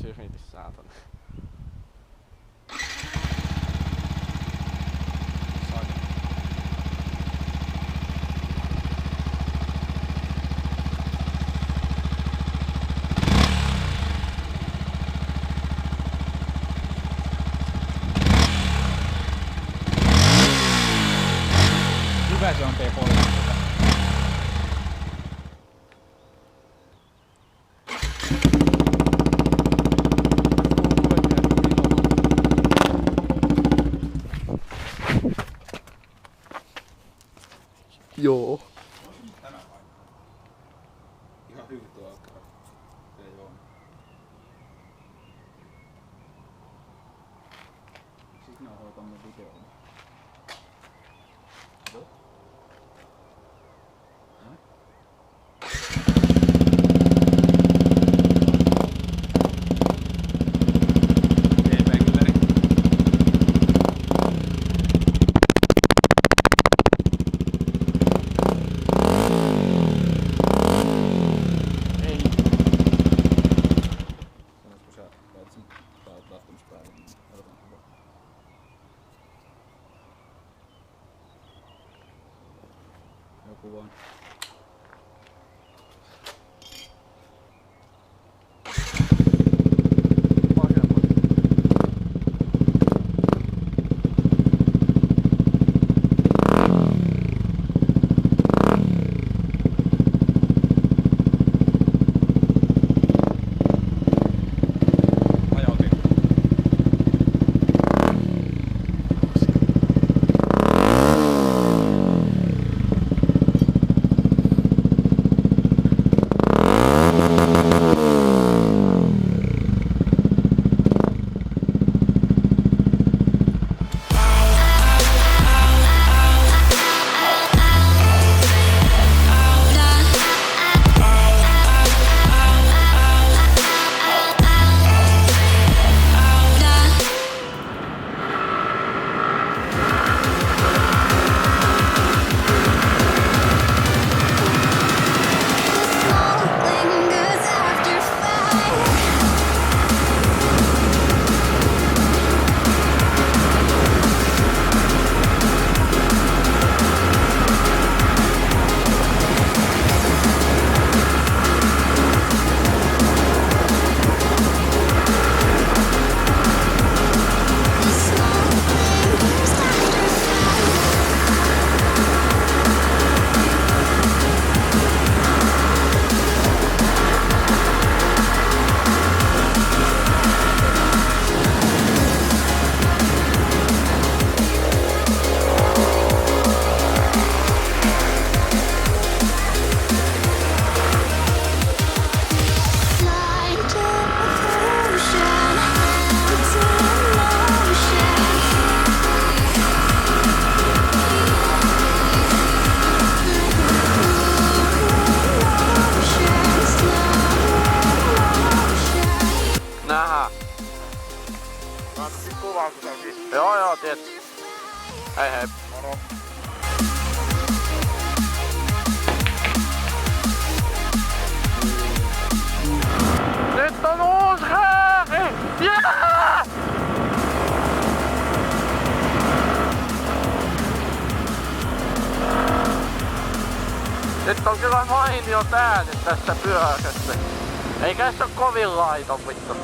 yriti, saatana. Hyvä se on tee poliisilta. Joo. Tämä vai? Ihan hyvin tuo alkaa. Se ei oo. Signaaloi tonne videoon. Joo. Joku vaan. Nähdään. Laitattiin kuvaa kun sä oot. Joo, tietysti. Hei hei. Moro. Nyt on uusi hääri! Yeah! Nyt on kyllä mainio ääni tässä pyörässä. Eikä se oo kovin laiton vittu.